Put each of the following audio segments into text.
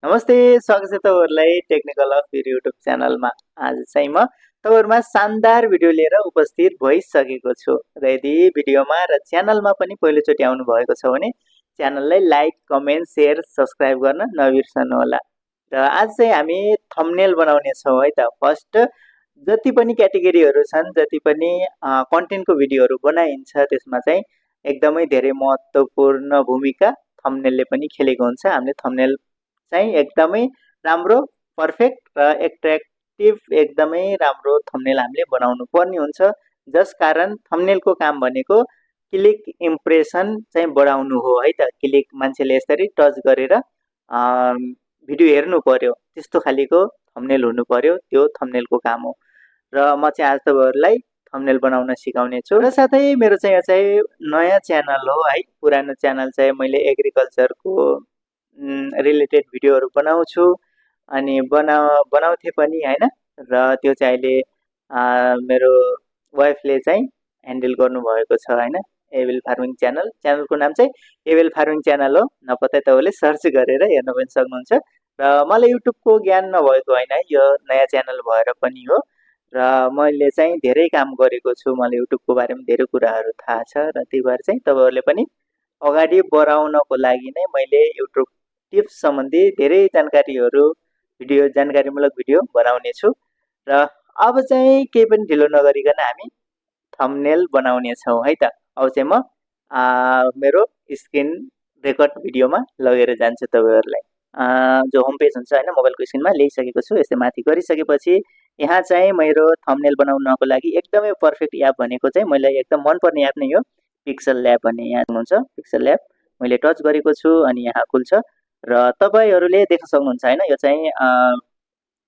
नमस्ते, स्वागत छ तपाईँहरूलाई टेक्निकल अफियर युट्युब च्यानलमा। आज चाहिँ म तपाईँहरूमा शानदार भिडियो लिएर उपस्थित भइसकेको छु र यदि भिडियोमा र च्यानलमा पनि पहिलोचोटि आउनु भएको छ भने च्यानललाई लाइक, कमेन्ट, सेयर, सब्सक्राइब गर्न नबिर्सनुहोला। र आज चाहिँ हामी थम्बनेल बनाउने छौँ है त। फर्स्ट जति पनि क्याटेगोरीहरू छन्, जति पनि कन्टेन्टको भिडियोहरू बनाइन्छ त्यसमा चाहिँ एकदमै धेरै महत्त्वपूर्ण भूमिका थम्बनेलले पनि खेलेको हुन्छ। हामीले थम्बनेल चाहिँ एकदमै राम्रो, पर्फेक्ट र एट्र्याक्टिभ एकदमै राम्रो थम्बनेल हामीले बनाउनु पर्ने हुन्छ। जस कारण थम्बनेलको काम भनेको क्लिक इम्प्रेसन चाहिँ बढाउनु हो है त। क्लिक मान्छेले यसरी टच गरेर भिडियो हेर्नु पर्यो, त्यस्तो खालीको थम्बनेल हुनु पर्यो, त्यो थम्बनेलको काम हो। र म चाहिँ आज तपाईँहरूलाई थम्बनेल बनाउन सिकाउने छु र साथै मेरो चाहिँ यो चाहिँ नयाँ च्यानल हो है। पुरानो च्यानल चाहिँ मैले एग्रिकल्चरको रिलेटेड भिडियोहरू बनाउँछु अनि बनाउँथे पनि होइन। र त्यो चाहिँ अहिले मेरो वाइफले चाहिँ ह्यान्डल गर्नुभएको छ होइन। एबेल फार्मिङ च्यानलको नाम चाहिँ एबेल फार्मिङ च्यानल हो। नपत्ता तपाईँले सर्च गरेर हेर्न पनि सक्नुहुन्छ। र मलाई युट्युबको ज्ञान नभएको होइन, यो नयाँ च्यानल भएर पनि हो। र मैले चाहिँ धेरै काम गरेको छु, मलाई युट्युबको बारेमा धेरै कुराहरू थाहा छ र त्यही भएर चाहिँ तपाईँहरूले पनि अगाडि बढाउनको लागि नै मैले युट्युब टिप्स सम्बन्धी धेरै जानकारीमूलक भिडियो बनाउने छु। र अब चाहिँ केही पनि ढिलो नगरिकन हामी थम्बनेल बनाउने छौँ है त। अब चाहिँ म मेरो स्क्रिन रेकर्ड भिडियोमा लगेर जान्छु तपाईँहरूलाई। जो होम पेज हुन्छ होइन, मोबाइलको स्क्रिनमा ल्याइसकेको छु। यस्तै माथि गरिसकेपछि यहाँ चाहिँ मेरो थम्बनेल बनाउनको लागि एकदमै पर्फेक्ट एप भनेको चाहिँ मलाई एकदम मनपर्ने एप नै हो, पिक्सल ल्याब भन्ने। यहाँ हुनुहुन्छ पिक्सल ल्याब, मैले टच गरेको छु अनि यहाँ खुल्छ र तपाईँहरूले देख्न सक्नुहुन्छ होइन। यो चाहिँ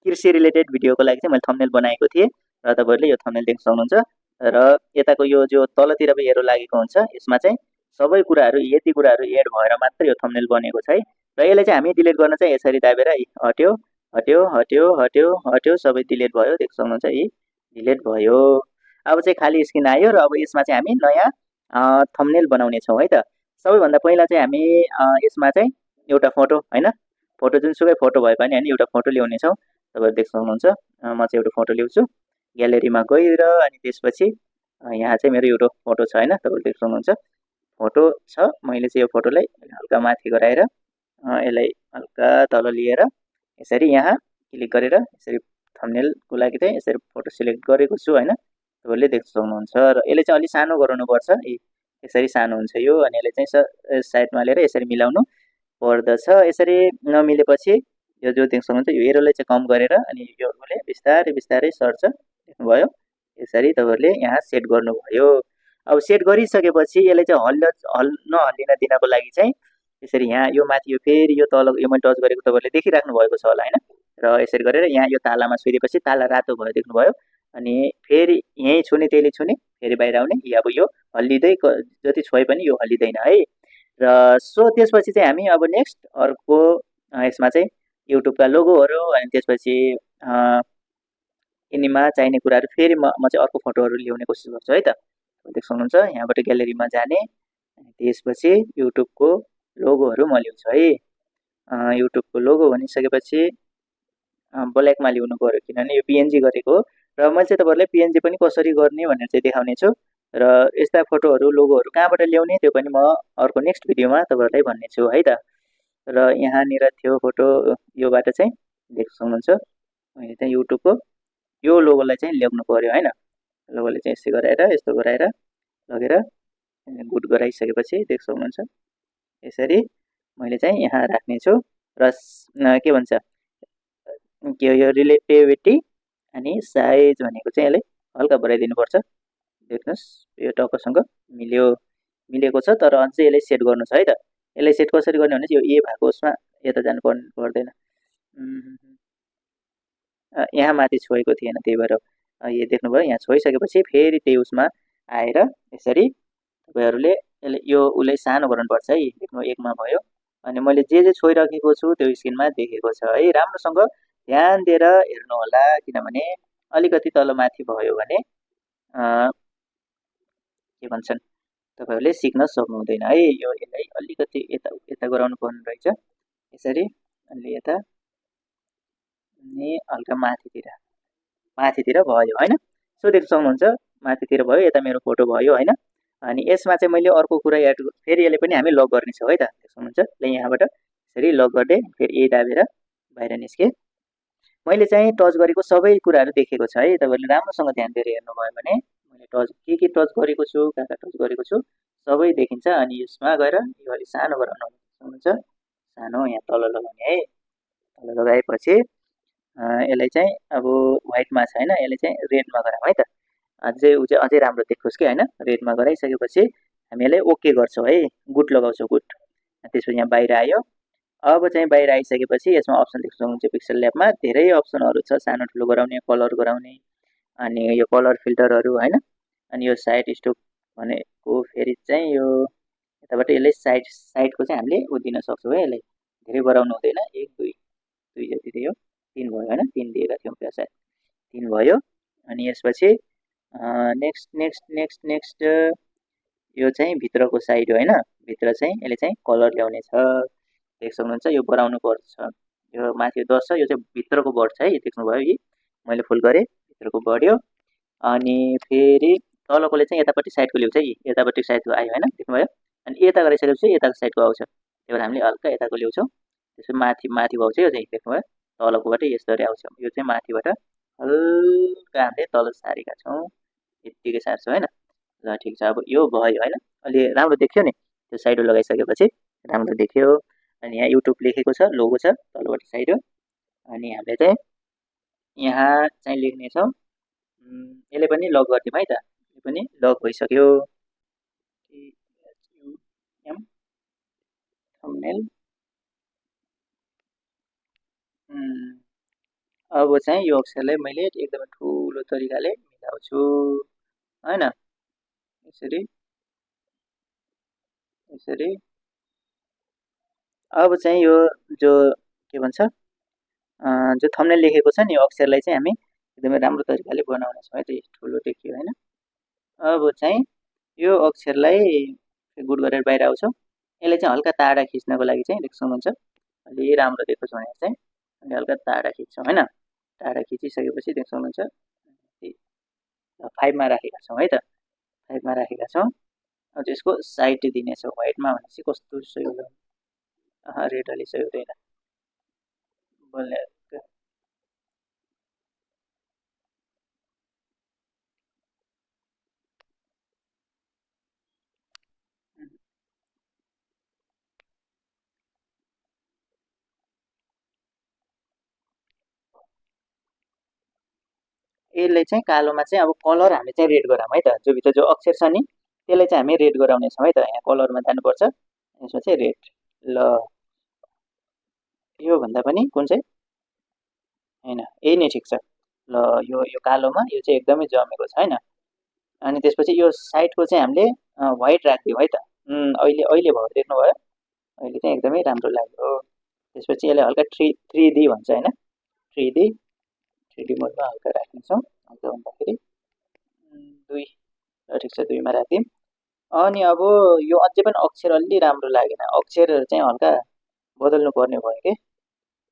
कृषि रिलेटेड भिडियोको लागि चाहिँ मैले थम्बनेल बनाएको थिएँ र तपाईँहरूले यो थम्बनेल देख्न सक्नुहुन्छ। र यताको यो जो तलतिर एरो लागेको हुन्छ यसमा चाहिँ सबै कुराहरू, यति कुराहरू एड भएर मात्र यो थम्बनेल बनेको छ है। र यसलाई चाहिँ हामी डिलिट गर्न चाहिँ यसरी दाबेर हट्यो हट्यो हट्यो हट्यो हट्यो सबै डिलिट भयो, देख्न सक्नुहुन्छ यी डिलिट भयो। अब चाहिँ खाली स्क्रिन आयो र अब यसमा चाहिँ हामी नयाँ थम्बनेल बनाउने छौँ है त। सबैभन्दा पहिला चाहिँ हामी यसमा चाहिँ एउटा फोटो होइन, फोटो जुनसुकै फोटो भए पनि होइन, एउटा फोटो ल्याउने छौँ। तपाईँहरू देख्न सक्नुहुन्छ म चाहिँ एउटा फोटो ल्याउँछु ग्यालेरीमा गएर अनि त्यसपछि यहाँ चाहिँ मेरो एउटा फोटो छ होइन, तपाईँहरू देख्न सक्नुहुन्छ फोटो छ। मैले चाहिँ यो फोटोलाई हल्का माथि गराएर यसलाई हल्का तल लिएर यसरी यहाँ क्लिक गरेर यसरी थम्बनेलको लागि चाहिँ यसरी फोटो सिलेक्ट गरेको छु होइन, तपाईँहरूले देख्न सक्नुहुन्छ। र यसले चाहिँ अलिक सानो गराउनुपर्छ, यसरी सानो हुन्छ यो। अनि यसले चाहिँ साइडमा लिएर यसरी मिलाउनु पर्दछ। यसरी नमिलेपछि यो जो देख्न सक्नुहुन्छ यो एरोलाई चाहिँ कम गरेर अनि यो बिस्तारै बिस्तारै सर्छ, देख्नुभयो। यसरी तपाईँहरूले यहाँ सेट गर्नुभयो। अब सेट गरिसकेपछि यसलाई चाहिँ नहल्लिन दिनको लागि चाहिँ यसरी यहाँ यो माथि यो फेरि यो तल यो मैले टच गरेको तपाईँहरूले देखिराख्नु भएको छ होला होइन। र यसरी गरेर यहाँ यो तालामा छुँदेपछि ताला रातो भयो, देख्नुभयो। अनि फेरि यहीँ छुने त्यसले छुने फेरि बाहिर आउने, अब यो हल्लिँदै जति छोए पनि यो हल्लिँदैन है। र सो त्यसपछि चाहिँ हामी अब नेक्स्ट अर्को यसमा चाहिँ युट्युबका लोगोहरू अनि त्यसपछि यिनीमा चाहिने कुराहरू फेरि म चाहिँ अर्को फोटोहरू ल्याउने कोसिस गर्छु है त। देख्न सक्नुहुन्छ यहाँबाट ग्यालेरीमा जाने, त्यसपछि युट्युबको लोगोहरू म ल्याउँछु है। युट्युबको लोगो भनिसकेपछि ब्ल्याकमा ल्याउनु पऱ्यो किनभने यो पिएनजी गरेको हो। र मैले चाहिँ तपाईँहरूलाई पिएनजी पनि कसरी गर्ने भनेर चाहिँ देखाउने छु। र यस्ता फोटोहरू लोगोहरू कहाँबाट ल्याउने त्यो पनि म अर्को नेक्स्ट भिडियोमा तपाईँहरूलाई भन्ने छु है त। र यहाँनिर थियो फोटो, योबाट चाहिँ देख्न सक्नुहुन्छ मैले चाहिँ युट्युबको यो लोगोलाई चाहिँ ल्याउनु पऱ्यो होइन। लोगोले चाहिँ यस्तो गराएर लगेर गुड गराइसकेपछि देख्न सक्नुहुन्छ यसरी मैले चाहिँ यहाँ राख्नेछु। र के भन्छ के यो रिलेटिभिटी अनि साइज भनेको चाहिँ यसलाई हल्का बढाइदिनुपर्छ। देख्नुहोस् यो टक्कसँग मिलेको छ, तर अझै यसलाई सेट गर्नु छ है त। यसलाई सेट कसरी गर्ने भने चाहिँ यो ए भएको उसमा यता जानु पर्दैन, यहाँ माथि छोएको थिएन त्यही भएर यो देख्नुभयो। यहाँ छोइसकेपछि फेरि त्यही उसमा आएर यसरी तपाईँहरूले यसले यो उसलाई सानो गर्नुपर्छ है। देख्नु एकमा भयो अनि मैले जे छोइराखेको छु त्यो स्क्रिनमा देखेको छ है। राम्रोसँग ध्यान दिएर हेर्नु होला किनभने अलिकति तल माथि भयो भने के भन्छन् तपाईँहरूले सिक्न सक्नुहुँदैन है। यो यसलाई अलिकति यता गराउनु पर्ने रहेछ। यसरी अलि यता अनि हल्का माथितिर भयो हैन। सो देख्न सक्नुहुन्छ माथितिर भयो, यता मेरो फोटो भयो हैन। अनि यसमा चाहिँ मैले अर्को कुरा फेरि यसले पनि हामी लक गर्नेछौँ है त। देख्न सक्नुहुन्छ ल यहाँबाट यसरी लक गर्दै फेरि यही दाबेर बाहिर निस्के। मैले चाहिँ टच गरेको सबै कुराहरू देखेको छ है। तपाईँहरूले राम्रोसँग ध्यान दिएर हेर्नुभयो भने मैले के टच गरेको छु, कहाँ टच गरेको छु सबै देखिन्छ। अनि यसमा गएर यो अलिक सानो गराउनु सक्नुहुन्छ, सानो यहाँ तल लगाउने है। तल लगाएपछि यसलाई चाहिँ अब व्हाइटमा छ हैन, यसलाई चाहिँ रेडमा गराउँ है त। अझै राम्रो देखोस् कि हैन। रेडमा गराइसकेपछि हामी यसलाई ओके गर्छौँ है, गुड लगाउँछौँ गुड। त्यसपछि यहाँ बाहिर आयो। अब चाहिँ बाहिर आइसकेपछि यसमा अप्सन देख्न सक्नुहुन्छ पिक्सल ल्याबमा धेरै अप्सनहरू छ, सानो ठुलो गराउने, कलर गराउने, अनि यो कलर फिल्टरहरू हैन। अनि यो साइड स्टोक भनेको फेरि चाहिँ यो यताबाट यसले साइडको चाहिँ हामीले दिन सक्छौँ है। यसलाई धेरै गराउनु हुँदैन, 1 2 जति थियो, 3 भयो हैन, 3 दिएका थियौँ त्यहाँ सायद, 3 भयो। अनि यसपछि नेक्स्ट यो चाहिँ भित्रको साइड हो हैन। भित्र चाहिँ यसले चाहिँ कलर ल्याउने छ। देख्न सक्नुहुन्छ यो बढाउनु पर्छ, यो माथि 10 छ, यो चाहिँ भित्रको बढ्छ है। देख्नुभयो कि मैले फुल गरेँ, भित्रको बढ्यो। अनि फेरि तलकोले चाहिँ यतापट्टि साइडको ल्याउँछ है, यतापट्टि साइडको आयो हैन, देख्नुभयो। अनि यता गरिसकेपछि यताको साइडको आउँछ, त्यही भएर हामीले हल्का यताको ल्याउँछौँ। त्यसपछि माथिको आउँछ यो चाहिँ, देख्नुभयो तलकोबाट यसरी आउँछ। यो चाहिँ माथिबाट हल्का हामीले तल सारेका छौँ, यत्तिकै सार्छौँ हैन। ल ठिक छ, अब यो भयो हैन, अलि राम्रो देखियो नि त्यो साइडो लगाइसकेपछि राम्रो देखियो। अनि यहाँ युट्युब लेखेको छ, लोगो छ तलपट्टि साइड हो। अनि हामीले चाहिँ यहाँ चाहिँ लेख्नेछौँ, यसले पनि लक गरिदिउँ है त। यो पनि लक भइसक्यो। थम्बनेल अब चाहिँ यो अक्षरलाई मैले एकदमै ठुलो तरिकाले मिलाउँछु हैन, यसरी। अब चाहिँ यो जो के भन्छ जो थम्बनेल लेखेको छ नि यो अक्षरलाई चाहिँ हामी एकदमै राम्रो तरिकाले बनाउनेछौँ है त। ठुलो देखियो हैन। अब चाहिँ यो अक्षरलाई गुड गरेर बाहिर आउँछौँ। यसलाई चाहिँ हल्का टाढा खिच्नको लागि चाहिँ देख्न सक्नुहुन्छ अलि राम्रो देखोस् भनेर चाहिँ अनि हल्का टाढा खिच्छौँ हैन। टाढा खिचिसकेपछि देख्न सक्नुहुन्छ 5 मा राखेका छौँ है त। 5 मा राखेका छौँ। अब त्यसको साइड दिनेछौँ व्हाइटमा भनेपछि कस्तो सही हुँदैन, रेड अलि सही हुँदैन बोल्ने। यसलाई चाहिँ कालोमा चाहिँ अब कलर हामी चाहिँ रेड गराउँ है त। जो भित्र जो अक्षर छ नि त्यसलाई चाहिँ हामी रेड गराउनेछौँ है त। यहाँ कलरमा जानुपर्छ, यसमा चाहिँ रेड। ल योभन्दा पनि कुन चाहिँ हैन, यही नै ठिक छ। ल यो कालोमा यो चाहिँ एकदमै जमेको छ हैन। अनि त्यसपछि यो साइडको चाहिँ हामीले व्हाइट राखिदिउँ है त। अहिले भयो, देख्नुभयो अहिले चाहिँ एकदमै राम्रो लाग्यो। त्यसपछि यसलाई हल्का 3D भन्छ हैन, 3D मोडमा हल्का राख्नेछौँ। हल्का भन्दाखेरि 2 ठिक छ, 2 मा राखिदिउँ। अनि अब यो अझै पनि अक्षर अलि राम्रो लागेन, अक्षरहरू चाहिँ हल्का बदल्नु पर्ने भयो कि।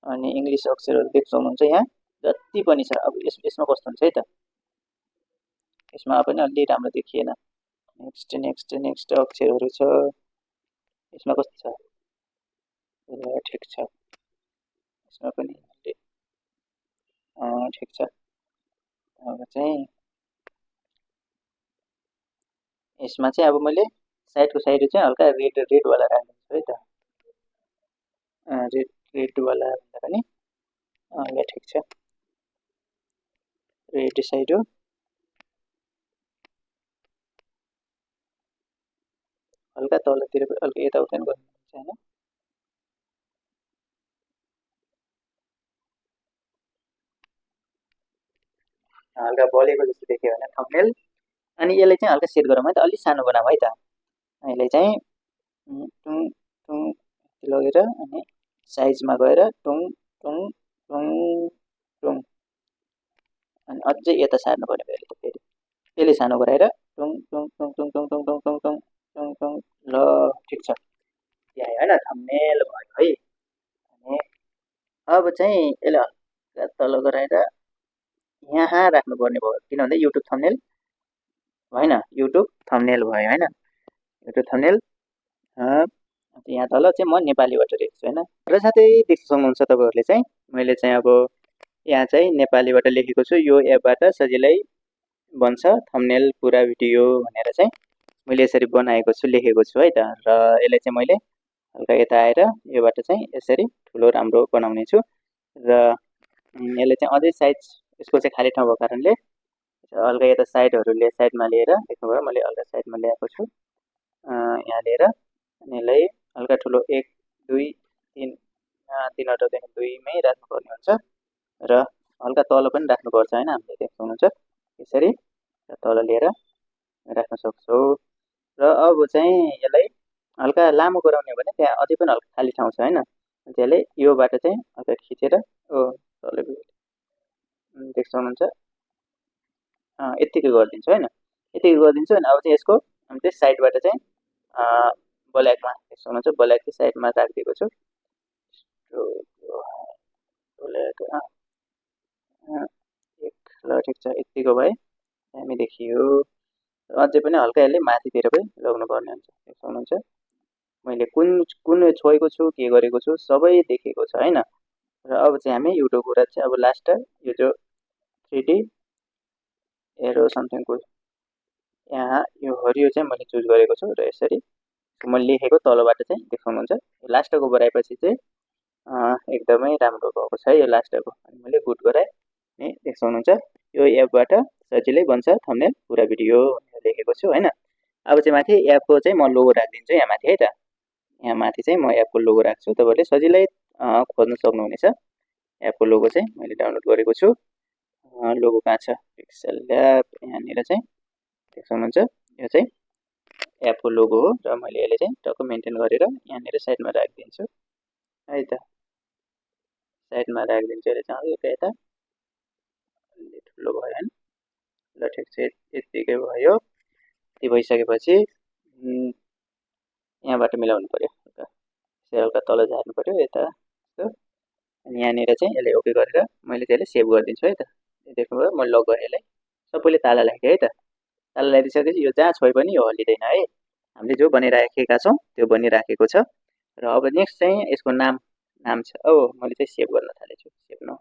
अनि इङ्ग्लिस अक्षरहरू देख्न सक्नुहुन्छ यहाँ जति पनि छ। अब यसमा कस्तो हुन्छ है त, यसमा पनि अलि राम्रो देखिएन। नेक्स्ट अक्षरहरू छ, यसमा कस्तो छ, ठिक छ। यसमा पनि ठिक छ। अब चाहिँ यसमा चाहिँ अब मैले साइडको साइड चाहिँ हल्का रेडवाला राख्दैछु है त। रेडवाला भन्दा पनि ल ठिक छ, रेड साइड हो। हल्का तलतिर हल्का यताउता पनि गर्नुपर्छ हैन। हल्का बलेको जस्तो देख्यो भने थम्बनेल। अनि यसलाई चाहिँ हल्का सेट गरौँ है त, अलिक सानो बनाऊँ है त। यसलाई चाहिँ टुङ टुङ लगेर अनि साइजमा गएर टुङ टुङ टुङ टुङ अनि अझै यता सार्नु पर्ने भयो त। फेरि यसले सानो गराएर टुङ टुङ टुङ टुङ टुङ टुङ टुङ टुङ टुङ टुङ टुङ। ल ठिक छ, यहाँ होइन थम्बनेल भयो है। अनि अब चाहिँ यसलाई हल्का तल गराएर यहाँ राख्नुपर्ने भयो, किन भन्दा युट्युब थम्बनेल होइन, युट्युब थम्बनेल भयो होइन, युट्युब थम्बनेल। यहाँ तल चाहिँ म नेपालीबाट लेख्छु होइन। र साथै देख्न सक्नुहुन्छ तपाईँहरूले चाहिँ मैले चाहिँ अब यहाँ चाहिँ नेपालीबाट लेखेको छु, यो एपबाट सजिलै बन्छ थम्बनेल पुरा भिडियो भनेर चाहिँ मैले यसरी बनाएको छु, लेखेको छु है त। र यसलाई चाहिँ मैले हल्का यता आएर योबाट चाहिँ यसरी ठुलो राम्रो बनाउने छु। र यसले चाहिँ अझै साइज यसको चाहिँ खाली ठाउँ भएको कारणले हल्का यता साइडमा लिएर देख्नुभयो, मैले हल्का साइडमा ल्याएको छु, यहाँ लिएर अनि यसलाई हल्का ठुलो 1 2 3 3वटा देखि 2मै राख्नुपर्ने हुन्छ र हल्का तल पनि राख्नुपर्छ होइन, हामीले देख्नुहुन्छ यसरी तल लिएर राख्न सक्छौँ। र अब चाहिँ यसलाई हल्का लामो गराउने हो भने त्यहाँ अझै पनि हल्का खाली ठाउँ छ होइन, त्यसले योबाट चाहिँ हल्का खिचेर तल देख्न सक्नुहुन्छ यत्तिकै गरिदिन्छु होइन, यत्तिकै गरिदिन्छु। अनि अब चाहिँ यसको हामी चाहिँ साइडबाट चाहिँ ब्ल्याकमा देख्न सक्नुहुन्छ, ब्ल्याक चाहिँ साइडमा राखिदिएको छु, ब्ल्याक ल ठिक छ, यत्तिको भए हामी देखियो। अझै पनि हल्का यसले माथितिर पनि लग्नुपर्ने हुन्छ, देख्न सक्नुहुन्छ मैले कुन छोएको छु के गरेको छु सबै देखेको छ होइन। र अब चाहिँ हामी युट्युब कुरा चाहिँ अब लास्ट यो जो 3D एरो समथिङको यहाँ यो हरियो चाहिँ मैले चुज गरेको छु र यसरी मैले लेखेको तलबाट चाहिँ देखाउनुहुन्छ। लास्टको गराएपछि चाहिँ एकदमै राम्रो भएको छ यो लास्टको, अनि मैले गुड गराएँ नि देखाउनुहुन्छ। यो एपबाट सजिलै बन्छ थम्बनेल पुरा भिडियो भनेर लेखेको छु होइन। अब चाहिँ माथि एपको चाहिँ म लोगो राखिदिन्छु यहाँ माथि है त, यहाँ माथि चाहिँ म एपको लोगो राख्छु, तपाईँहरूले सजिलै खोज्न सक्नुहुनेछ। एपको लोगो चाहिँ मैले डाउनलोड गरेको छु, लोगो कहाँ छ, पिक्सल ल्याब यहाँनिर चाहिँ देख्न सक्नुहुन्छ, यो चाहिँ एपको लोगो हो र मैले यसले चाहिँ टक्क मेन्टेन गरेर यहाँनिर साइडमा राखिदिन्छु है त, साइडमा राखिदिन्छु। यसले चाहिँ हल्का यता अलि ठुलो भयो होइन, ल ठिक छ यत्तिकै भयो। यति भइसकेपछि यहाँबाट मिलाउनु पऱ्यो, हल्का तल झार्नु पऱ्यो यता, अनि यहाँनिर चाहिँ यसले ओके गरेर मैले चाहिँ यसलाई सेभ गरिदिन्छु है त। देख्नुभयो मैले लक गरेँ, यसलाई सबैले ताला लगाएँ है त, ताला लगाइदिइसकेपछि यो जहाँ छोए पनि यो हल्लिँदैन है, हामीले जो बनाइराखेका छौँ त्यो बनिराखेको छ। र अब नेक्स्ट चाहिँ यसको नाम छ, मैले चाहिँ सेभ गर्न थालेछु, सेभ न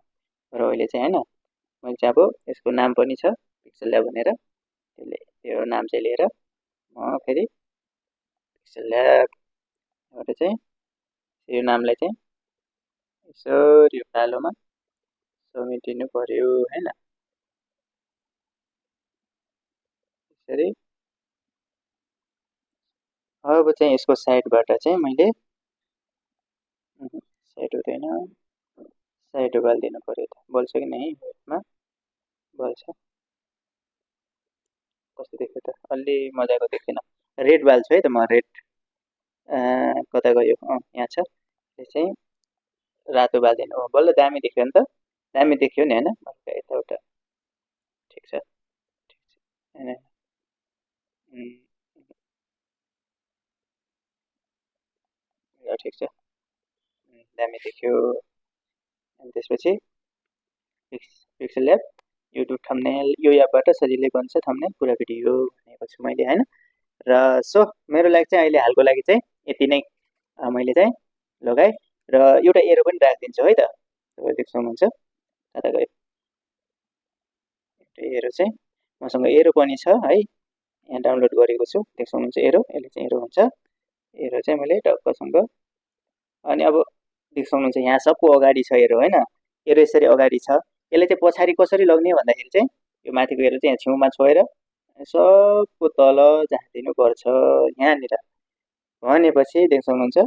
र अहिले चाहिँ होइन मैले चाहिँ अब यसको नाम पनि छ पिक्सल ल्याब भनेर, त्यसले यो नाम चाहिँ लिएर म फेरि पिक्सल ल्याबबाट चाहिँ यो नामलाई चाहिँ यसरी यो कालोमा समेटिनु पर्यो होइन, यसरी। अब चाहिँ यसको साइडबाट चाहिँ मैले साइड हुँदैन, साइड उकालिदिनु पऱ्यो त, बल्छ कि नै वेटमा बल्छ, कस्तो देख्यो त, अलि मजाको देख्दैन, रेड बाल्छु है त म, रेड कता गयो, यहाँ छ, यो चाहिँ रातो बालिदिनु हो, बल्ल दामी देख्यो नि त, दामी देख्यो नि होइन, यताउता ठिक छ होइन, ठिक छ दामी देख्यो। अनि त्यसपछि पिक्सल ल्याब युट्युब थम्बनेल यो एपबाट सजिलै बन्छ थम्बनेल पुरा भिडियो भनेको छु मैले होइन। र सो मेरो लागि चाहिँ अहिले हालको लागि चाहिँ यति नै मैले चाहिँ लगाएँ, र एउटा एरो पनि राखिदिन्छु है त, तपाईँ देख्न सक्नुहुन्छ कता गयो, एरो चाहिँ मसँग एरो पनि छ है, यहाँ डाउनलोड गरेको छु, देख्न सक्नुहुन्छ एरो, यसले चाहिँ एरो हुन्छ, एरो चाहिँ मैले टक्कसँग। अनि अब देख्न सक्नुहुन्छ यहाँ सबको अगाडि छ एरो होइन, एरो यसरी अगाडि छ, यसले चाहिँ पछाडि कसरी लग्ने भन्दाखेरि चाहिँ यो माथिको एरो चाहिँ यहाँ छेउमा छोएर सबको तल झारिदिनुपर्छ यहाँनिर, भनेपछि देख्न सक्नुहुन्छ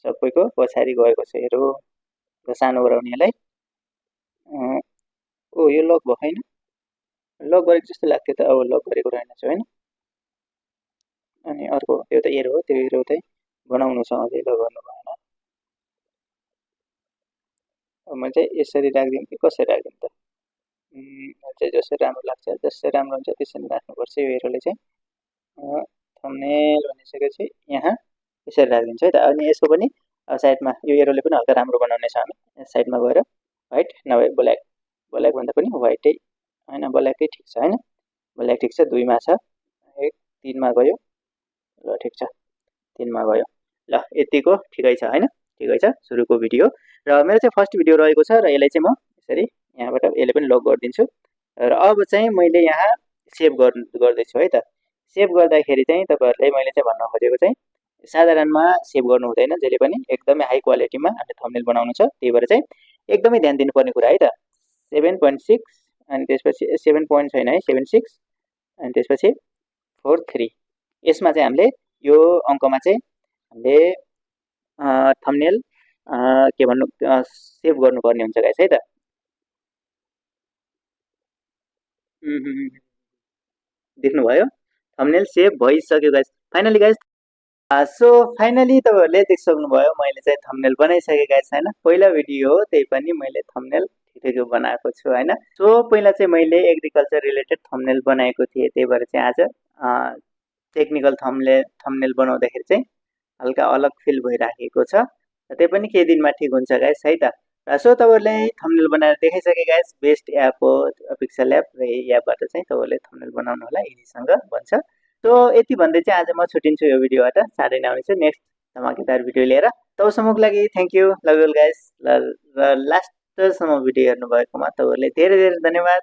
सबैको पछाडि गएको छ एरो। र सानो गराउने यसलाई, यो लक भयो होइन, लक गरेको जस्तो लाग्थ्यो त, अब लक गरेको रहेनछ होइन। अनि अर्को त्यो त एरो हो, त्यो एरो चाहिँ बनाउनु छ अझै, ल गर्नु भएन, मैले चाहिँ यसरी राखिदिउँ कि कसरी राखिदिउँ त, चाहिँ जसरी राम्रो लाग्छ जसरी राम्रो हुन्छ त्यसरी राख्नुपर्छ यो एरोले चाहिँ। थम्बनेल भनिसकेपछि यहाँ यसरी राखिदिन्छ है त। अनि यसको पनि साइडमा यो एरोले पनि हल्का राम्रो बनाउने छ हामी साइडमा गएर व्हाइट नभए ब्ल्याक, ब्ल्याक भन्दा पनि व्हाइटै हैन, ब्ल्याकै ठिक छ हैन, ब्ल्याक ठिक छ। 2 मा छ, 1 3 मा गयो, ल ठिक छ, 3 मा गयो। ल यतिको ठिकै छ हैन, ठिकै छ सुरुको भिडियो। र मेरो चाहिँ फर्स्ट भिडियो रहेको छ र यसलाई चाहिँ म यसरी यहाँबाट यसले पनि लक गरिदिन्छु। र अब चाहिँ मैले यहाँ सेभ गर्दैछु है त। सेभ गर्दाखेरि चाहिँ तपाईहरुले मैले चाहिँ भन्न खोजेको चाहिँ साधारणमा सेभ गर्नु हुँदैन, जहिले पनि एकदमै हाई क्वालिटीमा अनि थम्बनेल बनाउनु छ। त्यही भएर चाहिँ एकदमै ध्यान दिनुपर्ने कुरा है त। 7.6 अनि त्यसपछि 7 पोइन्ट छैन है, 76 अनि त्यसपछि 43 यसमा चाहिँ हामीले यो अङ्कमा चाहिँ हामीले थम्बनेल के भन्नु सेभ गर्नुपर्ने हुन्छ गाइस है त। देख्नुभयो थम्बनेल सेभ भइसक्यो guys. Finally guys so finally तपाईहरुले देखिसक्नुभयो मैले चाहिँ थम्बनेल बनाइसकेँ गाइस हैन। पहिला भिडियो हो त्यही पनि मैले थम्बनेल ठिकैको बनाएको छु हैन। सो पहिला चाहिँ मैले एग्रिकल्चर रिलेटेड थम्बनेल बनाएको थिएँ, त्यही भएर चाहिँ आज टेक्निकल थम्बनेल बनाउँदाखेरि चाहिँ हल्का अलग फिल भइराखेको छ। त्यही पनि केही दिनमा ठिक हुन्छ गाइस है त। सो तपाईहरुले थम्बनेल बनाएर देखाइसके गाइस। बेस्ट एप हो पिक्सल एप र यही एपबाट चाहिँ तपाईहरुले थम्बनेल बनाउनु होला, इजीसँग बन्छ। सो यति भन्दै चाहिँ आज म छुटिन्छु यो भिडियोबाट, चाँडै नै आउनेछु नेक्स्ट धमाकेदार भिडियो लिएर। तबसम्मको लागि thank you, love you guys. र लास्टसम्म भिडियो हेर्नु भएकोमा तपाईहरुले धेरै धेरै धन्यवाद।